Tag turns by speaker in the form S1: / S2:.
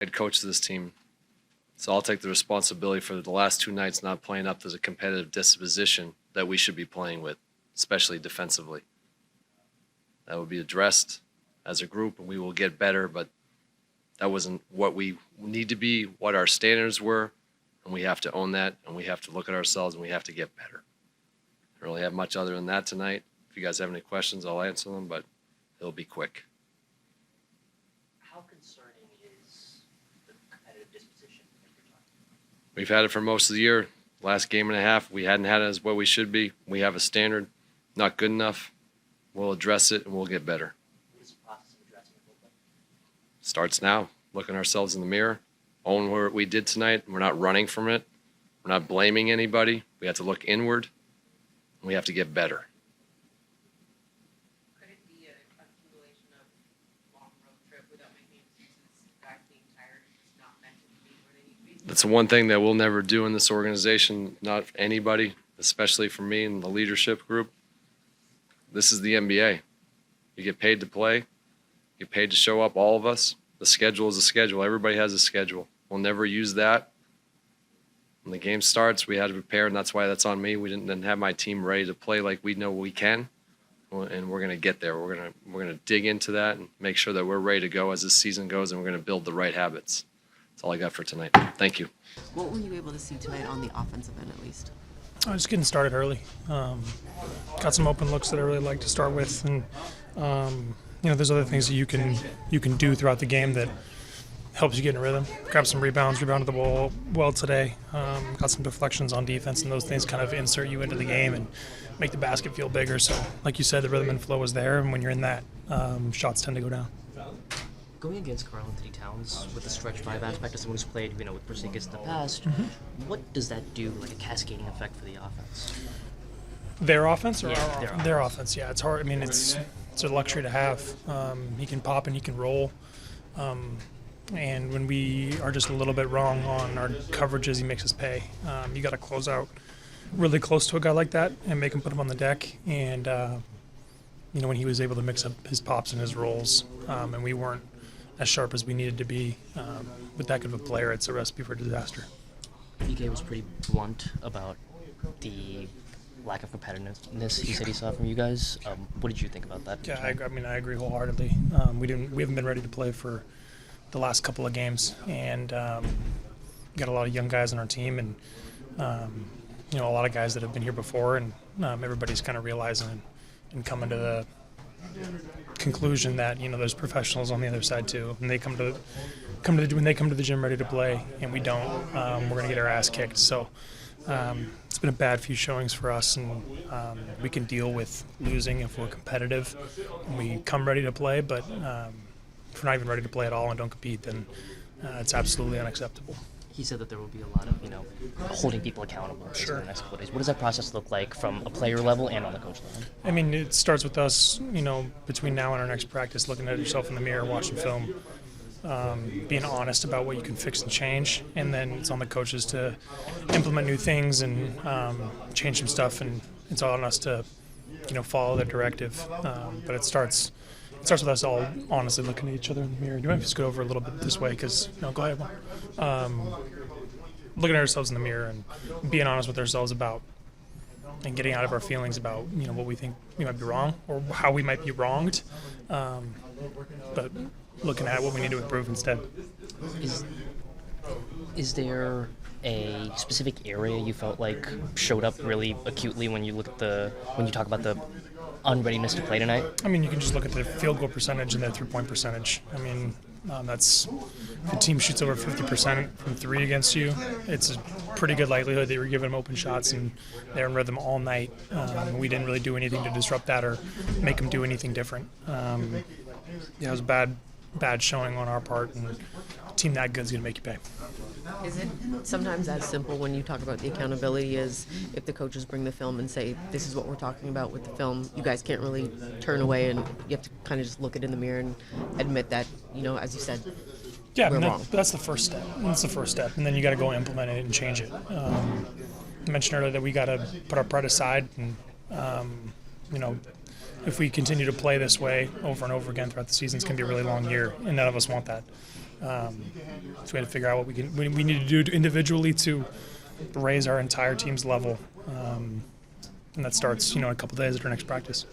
S1: head coach of this team. So I'll take the responsibility for the last two nights not playing up to the competitive disposition that we should be playing with, especially defensively. That will be addressed as a group, and we will get better, but that wasn't what we need to be, what our standards were, and we have to own that, and we have to look at ourselves, and we have to get better. I don't really have much other than that tonight. If you guys have any questions, I'll answer them, but it'll be quick.
S2: How concerning is the competitive disposition that you're talking about?
S1: We've had it for most of the year. Last game and a half, we hadn't had it as what we should be. We have a standard, not good enough. We'll address it, and we'll get better.
S2: What is the process of addressing it look like?
S1: Starts now. Looking ourselves in the mirror, own what we did tonight. We're not running from it. We're not blaming anybody. We have to look inward, and we have to get better.
S3: Could it be a accumulation of long road trip without making excuses, guys being tired and just not mentally being where they need to be?
S1: That's the one thing that we'll never do in this organization, not anybody, especially for me and the leadership group. This is the NBA. You get paid to play. You get paid to show up, all of us. The schedule is a schedule. Everybody has a schedule. We'll never use that. When the game starts, we had to prepare, and that's why that's on me. We didn't have my team ready to play like we know we can, and we're going to get there. We're going to dig into that and make sure that we're ready to go as this season goes, and we're going to build the right habits. That's all I got for tonight. Thank you.
S4: What were you able to see tonight on the offensive end, at least?
S5: I was getting started early. Got some open looks that I really like to start with, and there's other things that you can do throughout the game that helps you get in a rhythm. Grab some rebounded the ball well today. Got some deflections on defense, and those things kind of insert you into the game and make the basket feel bigger. So, like you said, the rhythm and flow was there, and when you're in that, shots tend to go down.
S2: Going against 𝗙𝗢𝗟𝗡𝗧 Towns with the stretch five aspect as someone who's played, with 𝗡𝗡 in the past, what does that do, like a cascading effect for the offense?
S5: Their offense, or
S2: Yeah,
S5: their offense? Yeah, it's hard. I mean, it's a luxury to have. He can pop and he can roll. And when we are just a little bit wrong on our coverages, he makes us pay. You got to close out really close to a guy like that and make him put him on the deck. And when he was able to mix up his pops and his rolls, and we weren't as sharp as we needed to be with that good of a player, it's a recipe for disaster.
S2: PK was pretty blunt about the lack of competitiveness he said he saw from you guys. What did you think about that?
S5: Yeah, I agree wholeheartedly. We haven't been ready to play for the last couple of games, and got a lot of young guys on our team, and a lot of guys that have been here before, and everybody's kind of realizing and coming to the conclusion that there's professionals on the other side too, and they when they come to the gym ready to play, and we don't, we're gonna get our ass kicked. So it's been a bad few showings for us, and we can deal with losing if we're competitive and we come ready to play, but if we're not even ready to play at all and don't compete, then it's absolutely unacceptable.
S2: He said that there will be a lot of, holding people accountable in the next couple of days. What does that process look like from a player level and on the coach level?
S5: I mean, it starts with us, between now and our next practice, looking at yourself in the mirror, watching film, being honest about what you can fix and change, and then it's on the coaches to implement new things and change some stuff, and it's all on us to, follow the directive. But it starts with us all honestly looking at each other in the mirror. Do you want to just go over a little bit this way? Because, go ahead. Looking at ourselves in the mirror and being honest with ourselves about and getting out of our feelings about, what we think we might be wrong or how we might be wronged. But looking at what we need to improve instead.
S2: Is there a specific area you felt like showed up really acutely when you talk about the unreadiness to play tonight?
S5: I mean, you can just look at the field goal percentage and their 3-point percentage. I mean, that's the team shoots over 50% from three against you. It's a pretty good likelihood that you're giving them open shots, and they're in rhythm all night. We didn't really do anything to disrupt that or make them do anything different. It was a bad showing on our part, and a team that good is going to make you pay.
S4: Is it sometimes as simple when you talk about the accountability as if the coaches bring the film and say, this is what we're talking about with the film, you guys can't really turn away and you have to kind of just look it in the mirror and admit that, as you said, we're wrong.
S5: That's the first step. That's the first step. And then you got to go implement it and change it. I mentioned earlier that we got to put our pride aside and, if we continue to play this way over and over again throughout the season, it's going to be a really long year, and none of us want that. So we had to figure out what we need to do individually to raise our entire team's level, and that starts, a couple days at our next practice.